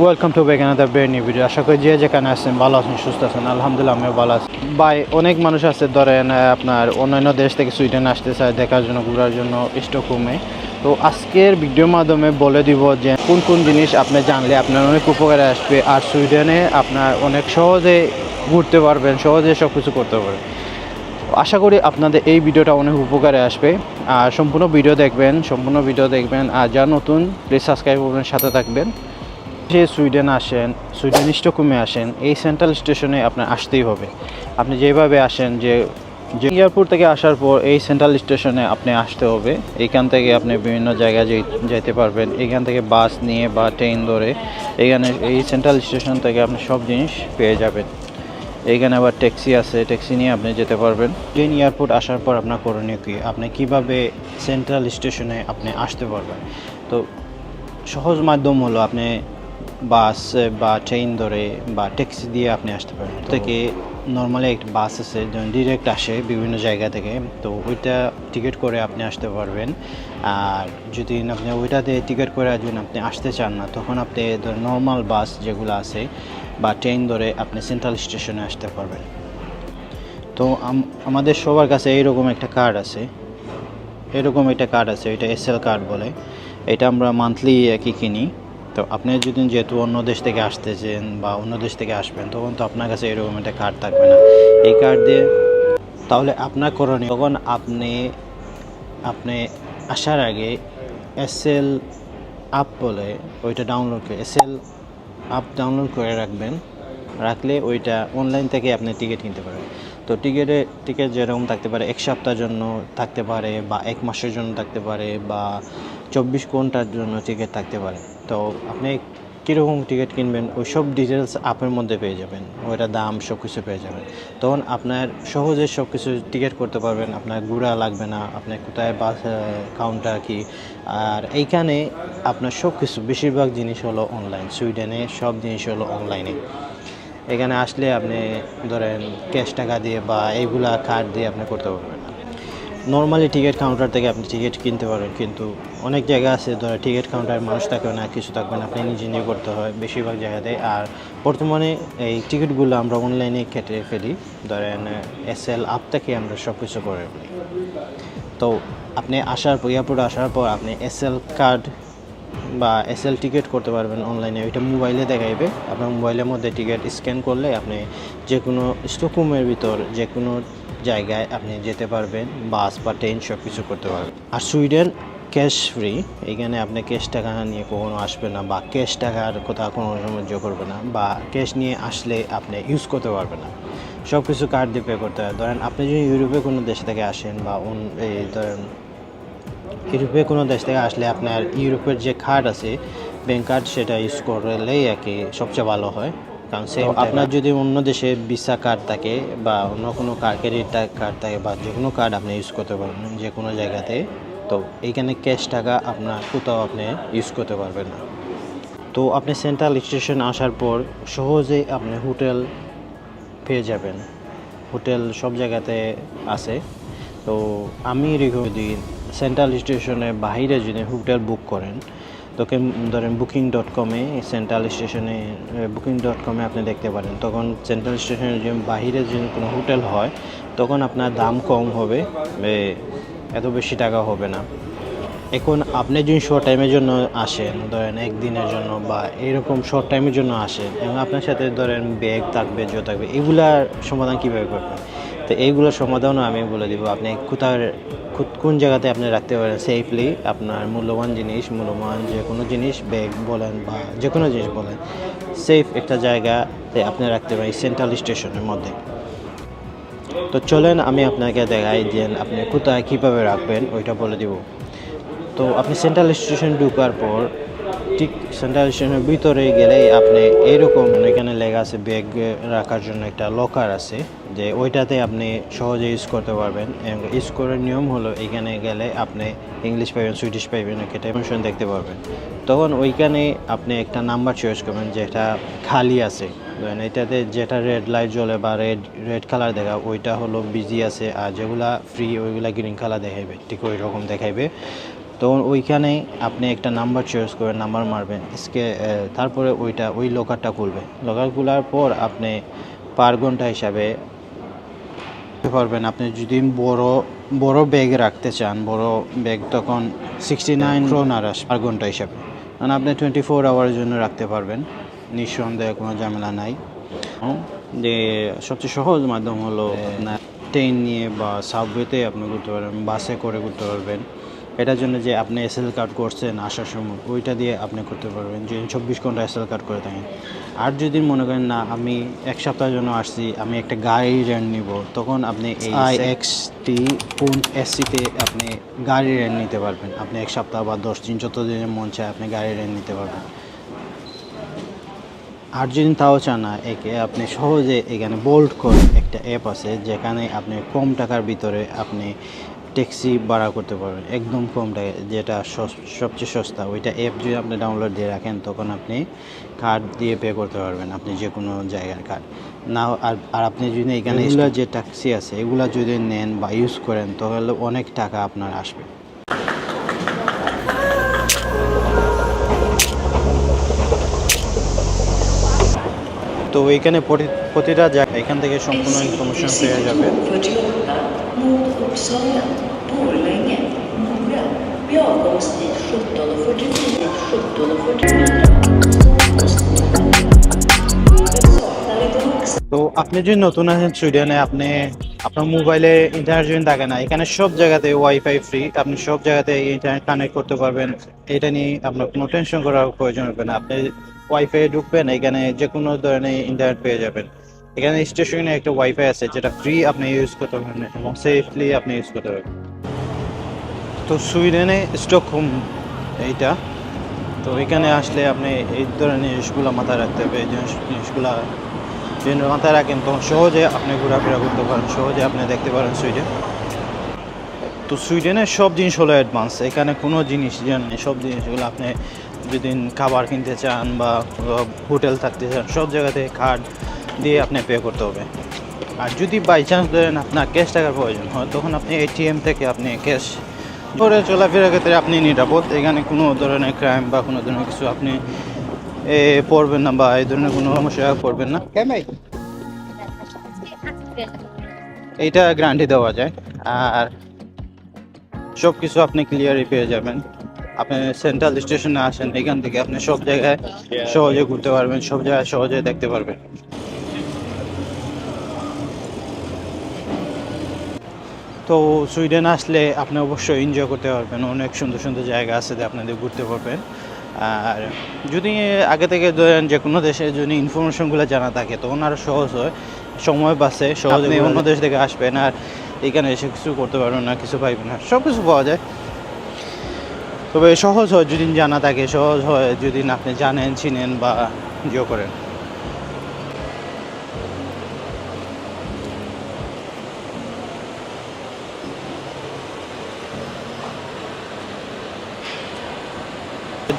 Welcome to back another brand new video. আশা করি যে যেখানে আছেন ভালো আছেন, সুস্থ আছেন। আলহামদুলিল্লাহ আমিও ভালো আছি। ভাই, অনেক মানুষ আছে ধরেন আপনার অন্যান্য দেশ থেকে সুইডেন আসতে চায় দেখার জন্য, ঘোরার জন্য স্টকহোমে। তো আজকের ভিডিওর মাধ্যমে বলে দিব যে কোন কোন জিনিস আপনি জানলে আপনার অনেক উপকারে আসবে, আর সুইডেনে আপনার অনেক সহজে ঘুরতে পারবেন, সহজে সব কিছু করতে পারবেন। আশা করি আপনাদের এই ভিডিওটা অনেক উপকারে আসবে। আর সম্পূর্ণ ভিডিও দেখবেন। আর যারা নতুন প্লিজ সাবস্ক্রাইব করবেন, সাথে থাকবেন। যে সুইডেন আসেন, সুইডেন স্টকহোমে আসেন, এই সেন্ট্রাল স্টেশনে আপনার আসতেই হবে। আপনি যেভাবে আসেন, যে এয়ারপোর্ট থেকে আসার পর এই সেন্ট্রাল স্টেশনে আপনি আসতে হবে। এইখান থেকে আপনি বিভিন্ন জায়গায় যেতে পারবেন। এইখান থেকে বাস নিয়ে বা ট্রেন ধরে এখানে এই সেন্ট্রাল স্টেশন থেকে আপনি সব জিনিস পেয়ে যাবেন। এইখানে আবার ট্যাক্সি আছে, ট্যাক্সি নিয়ে আপনি যেতে পারবেন। ট্রেন এয়ারপোর্ট আসার পর আপনার করণীয় কী, আপনি কীভাবে সেন্ট্রাল স্টেশনে আপনি আসতে পারবেন। তো সহজ মাধ্যম হলো আপনি বাস বা ট্রেন ধরে বা ট্যাক্সি দিয়ে আপনি আসতে পারেন। থেকে নর্মালি একটা বাস আছে যেমন ডিরেক্ট আসে বিভিন্ন জায়গা থেকে, তো ওইটা টিকিট করে আপনি আসতে পারবেন। আর যদি আপনি ওইটাতে টিকিট করে যদি আপনি আসতে চান না, তখন আপনি ধরেন নর্মাল বাস যেগুলো আছে বা ট্রেন ধরে আপনি সেন্ট্রাল স্টেশনে আসতে পারবেন। তো আমাদের সবার কাছে এইরকম একটা কার্ড আছে, এটা এসএল কার্ড বলে। এটা আমরা মান্থলি একই কিনি। তো আপনি যদি যেহেতু অন্য দেশ থেকে আসতেছেন বা অন্য দেশ থেকে আসবেন, তখন তো আপনার কাছে এরকম একটা কার্ড থাকবে না। এই কার্ড দিয়ে তাহলে আপনার করণীয়, তখন আপনি আসার আগে এসএল অ্যাপ বলে ওইটা ডাউনলোড করে এসএল অ্যাপ ডাউনলোড করে রাখলে ওইটা অনলাইন থেকে আপনি টিকিট কিনতে পারেন। তো টিকিট যেরকম থাকতে পারে 1 সপ্তাহের জন্য থাকতে পারে, বা 1 মাসের জন্য থাকতে পারে, বা 24 ঘন্টার জন্য টিকিট থাকতে পারে। তো আপনি কীরকম টিকিট কিনবেন ওই সব ডিটেলস অ্যাপের মধ্যে পেয়ে যাবেন, ওইটা দাম সব কিছু পেয়ে যাবেন। তখন আপনার সহজে সব কিছু টিকিট করতে পারবেন, আপনার ঘোরা লাগবে না, আপনার কোথায় বাস কাউন্টার কি। আর এইখানে আপনার সব কিছু বেশিরভাগ জিনিস হলো অনলাইন। সুইডেনে সব জিনিস হলো অনলাইনে। এখানে আসলে আপনি ধরেন ক্যাশ টাকা দিয়ে বা এইগুলা কার্ড দিয়ে আপনি করতে পারবেন না। নর্মালি টিকিট কাউন্টার থেকে আপনি টিকিট কিনতে পারবেন, কিন্তু অনেক জায়গা আছে ধরে টিকিট কাউন্টারে মানুষ থাকবে না, কিছু থাকবে না, আপনি নিজে করতে হয় বেশিরভাগ জায়গাতে। আর বর্তমানে এই টিকিটগুলো আমরা অনলাইনে কেটে ফেলি, ধরেন এসএল অ্যাপ থেকে আমরা সব কিছু করে ফেলি। তো আপনি এয়ারপোর্টে আসার পর আপনি এসএল কার্ড বা এসএল টিকিট করতে পারবেন অনলাইনে। ওইটা মোবাইলে দেখাইবে, আপনার মোবাইলের মধ্যে টিকিট স্ক্যান করলে আপনি যে কোনো স্টকহোমের ভিতর যে কোনো জায়গায় আপনি যেতে পারবেন, বাস বা ট্রেন সব কিছু করতে পারবেন। আর সুইডেন ক্যাশ ফ্রি, এখানে আপনি ক্যাশ টাকা নিয়ে কখনো আসবেন না, বা ক্যাশ টাকার কোথাও কোনো সাহায্য করবে না, বা ক্যাশ নিয়ে আসলে আপনি ইউজ করতে পারবেন না। সব কিছু কার্ড দিয়ে পে করতে হয়। ধরেন আপনি যদি ইউরোপে কোনো দেশ থেকে আসেন বা ধরেন ইউরোপে কোনো দেশ থেকে আসলে আপনার ইউরোপের যে কার্ড আছে ব্যাংক কার্ড, সেটা ইউজ করলেই আর কি সবচেয়ে ভালো হয়। কারণ আপনার যদি অন্য দেশে ভিসা কার্ড থাকে বা অন্য কোনো ক্রেডিট কার্ড থাকে বা যে কোনো কার্ড আপনি ইউজ করতে পারবেন যে কোনো জায়গাতে। তো এইখানে ক্যাশ টাকা আপনার কোথাও আপনি ইউজ করতে পারবেন না। তো আপনি সেন্ট্রাল স্টেশন আসার পর সহজেই আপনি হোটেল পেয়ে যাবেন। হোটেল সব জায়গাতে আছে। তো আমি রিকমেন্ড দিই সেন্ট্রাল স্টেশনের বাইরে যদি হোটেল বুক করেন, তোকে ধরেন বুকিং.কমে সেন্ট্রাল স্টেশনে বুকিং.কমে আপনি দেখতে পারেন। তখন সেন্ট্রাল স্টেশনের যে বাইরে যদি কোনো হোটেল হয়, তখন আপনার দাম কম হবে, এত বেশি টাকা হবে না। এখন আপনি যদি শর্ট টাইমের জন্য আসেন, ধরেন একদিনের জন্য বা এরকম শর্ট টাইমের জন্য আসেন, এবং আপনার সাথে ধরেন ব্যাগ থাকবে, জুতো থাকবে, এগুলার সমাধান কীভাবে করবেন? তো এইগুলোর সমাধানও আমি বলে দিব। আপনি কোন জায়গাতে আপনি রাখতে পারেন সেফলি আপনার মূল্যবান যে কোনো জিনিস, ব্যাগ বলেন বা যে কোনো জিনিস বলেন, সেফ একটা জায়গাতে আপনি রাখতে পারেন সেন্ট্রাল স্টেশনের মধ্যে। তো চলেন আমি আপনাকে দেখাই যে আপনি কোথায় কীভাবে রাখবেন, ওইটা বলে দিব। তো আপনি সেন্ট্রাল স্টেশন ঢোকার পর ঠিক সেন্ট্রাল স্টেশনের ভিতরে গেলেই আপনি এইরকম এখানে লেখা আছে ব্যাগ রাখার জন্য একটা লকার আছে, যে ওইটাতে আপনি সহজে ইউজ করতে পারবেন। এবং ইউজ করার নিয়ম হলো এখানে গেলে আপনি ইংলিশ পাইবেন, সুইডিশ পাইবেন, একটা টেনশন দেখতে পারবেন। তখন ওইখানে আপনি একটা নাম্বার চয়েস করবেন যেটা খালি আছে। ধরেন এটাতে যেটা রেড লাইট জ্বলে বা রেড কালার দেখা, ওইটা হলো বিজি আছে, আর যেগুলা ফ্রি ওইগুলা গ্রিন কালার দেখাইবে, ঠিক ওই রকম দেখাইবে। তখন ওইখানে আপনি একটা নাম্বার চয়েস করে নাম্বার মারবেন তারপরে ওই লকারটা খুলবে। লকার খোলার পর আপনি পার ঘন্টা হিসাবে পারবেন। আপনি যদি বড় ব্যাগ রাখতে চান, বড় ব্যাগ তখন 69 ক্রোনার পার ঘন্টা হিসাবে, মানে আপনি 24 আওয়ারের জন্য রাখতে পারবেন, নিঃসন্দেহে কোনো ঝামেলা নাই। যে সবচেয়ে সহজ মাধ্যম হলো আপনার ট্রেন নিয়ে বা সাবওয়েতে আপনি ঘুরতে পারবেন, বাসে করে ঘুরতে পারবেন। এটার জন্য যে আপনি এসএল কার্ড করছেন আসার সময়, ওইটা দিয়ে আপনি করতে পারবেন, যে 24 ঘন্টা এসএল কার্ড করে থাকেন। আর যদি মনে করেন না আমি এক সপ্তাহের জন্য আসছি, আমি একটা গাড়ি রেন্ট নিব, তখন আপনি এই IXT.SC-তে আপনি গাড়ি রেন্ট নিতে পারবেন। আপনি এক সপ্তাহ বা 10 দিন যত দিনের মন চায় আপনি গাড়ি রেন্ট নিতে পারবেন। আর যদি তাও চান না, আপনি সহজে এখানে বোল্ট করে একটা অ্যাপ আছে, যেখানে আপনি কম টাকার ভিতরে আপনি ট্যাক্সি ভাড়া করতে পারবেন, একদম কম টাকা, যেটা সবচেয়ে সস্তা। ওইটা অ্যাপ যদি আপনি ডাউনলোড দিয়ে রাখেন, তখন আপনি কার্ড দিয়ে পে করতে পারবেন, আপনি যে কোনো জায়গার কার্ড না। আর আপনি যদি এখানে যে ট্যাক্সি আছে এগুলো যদি নেন বা ইউজ করেন, তাহলে অনেক টাকা আপনার আসবে। তো এইখানে প্রতিটা জায়গা এখান থেকে সম্পূর্ণ ইনফরমেশন পেয়ে যাবে। তো আপনি যদি নতুন আছেন সুইডেনে, আপনার মোবাইলে ইন্টারনেট যদি থাকে না, এখানে সব জায়গাতে ওয়াইফাই ফ্রি, আপনি সব জায়গাতে ইন্টারনেট কানেক্ট করতে পারবেন। এটা নিয়ে আপনার কোনো টেনশন করার প্রয়োজন হবে না। আপনি ওয়াইফাই ঢুকবেন, এখানে যে কোনো ধরনের ইন্টারনেট পেয়ে যাবেন। এখানে স্টেশনে একটা ওয়াইফাই আছে যেটা ফ্রি, আপনি ইউজ করতে পারবেন এবং সেফলি আপনি ইউজ করতে পারবেন। তো সুইডেনে স্টকহোম এইটা, তো এখানে আসলে আপনি এই ধরনের জিনিসগুলো মাথায় রাখতে হবে। এই জিনিসগুলো যদি মাথায় রাখেন, তখন সহজে আপনি ঘোরাফেরা করতে পারেন, সহজে আপনি দেখতে পারেন সুইডেন। তো সুইডেনের সব জিনিস হলো অ্যাডভান্স, এখানে কোনো জিনিস নেই। সব জিনিসগুলো আপনি যদি খাবার কিনতে চান বা হোটেল থাকতে চান, সব জায়গাতে কার্ড দিয়ে আপনি পে করতে হবে। আর যদি বাই চান্স ধরেন আপনার ক্যাশ টাকার প্রয়োজন হয়, তখন আপনি ATM থেকে আপনি ক্যাশ করে চলাফেরার ক্ষেত্রে আপনি নিরাপদ। এখানে কোনো ধরনের ক্রাইম বা কোনো ধরনের কিছু আপনি পড়বেন না, বা এই ধরনের কোনো সমস্যা পড়বেন না। এইটা গ্যারান্টি দেওয়া যায়। আর সব কিছু আপনি ক্লিয়ারই পেয়ে যাবেন। আপনি সেন্ট্রাল স্টেশনে আসেন, এখান থেকে আপনি সব জায়গায় সহজে ঘুরতে পারবেন, সব জায়গায় সহজে দেখতে পারবেন। তো সুইডেন আসলে আপনি অবশ্যই এনজয় করতে পারবেন, অনেক সুন্দর সুন্দর জায়গা আছে যে আপনাদের ঘুরতে পারবেন। আর যদি আগে থেকে ধরেন যে কোনো দেশে যদি ইনফরমেশনগুলো জানা থাকে, তখন আরও সহজ হয়, সময় বাঁচে, সহজে অন্য দেশ থেকে আসবেন আর এখানে এসে কিছু করতে পারবেন না, কিছু পাইবেন না, সব কিছু পাওয়া যায়। তবে সহজ হয় যদি জানা থাকে, সহজ হয় যদি আপনি জানেন, চিনেন বা ইয়ে করেন।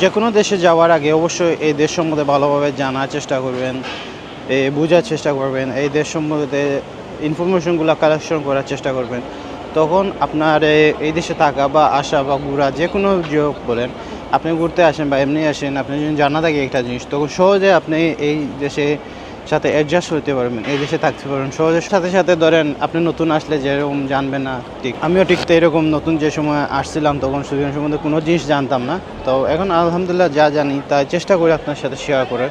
যে কোনো দেশে যাওয়ার আগে অবশ্যই এই দেশ সম্বন্ধে ভালোভাবে জানার চেষ্টা করবেন, বোঝার চেষ্টা করবেন, এই দেশ সম্বন্ধে ইনফরমেশনগুলো কালেকশন করার চেষ্টা করবেন। তখন আপনার এই দেশে থাকা বা আসা বা ঘোরা, যে কোনো যোগ বলেন, আপনি ঘুরতে আসেন বা এমনি আসেন, আপনি যদি জানা থাকে একটা জিনিস, তখন সহজে আপনি এই দেশে সাথে অ্যাডজাস্ট হতে পারবেন, এই দেশে থাকতে পারবেন সহজের সাথে সাথে। ধরেন আপনি নতুন আসলে যেরকম জানবেন না, ঠিক আমিও ঠিক এরকম নতুন যে সময় আসছিলাম, তখন সুইডেন সম্বন্ধে কোনো জিনিস জানতাম না। তো এখন আলহামদুলিল্লাহ যা জানি তাই চেষ্টা করি আপনার সাথে শেয়ার করে।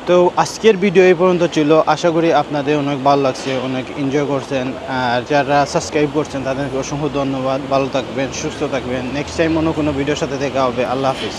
তো আজকের ভিডিও এই পর্যন্ত ছিল, আশা করি আপনাদের অনেক ভালো লাগছে, অনেক এনজয় করছেন। আর যারা সাবস্ক্রাইব করছেন তাদেরকে অসংখ্য ধন্যবাদ। ভালো থাকবেন, সুস্থ থাকবেন। নেক্সট টাইম অন্য কোনো ভিডিওর সাথে দেখা হবে। আল্লাহ হাফিজ।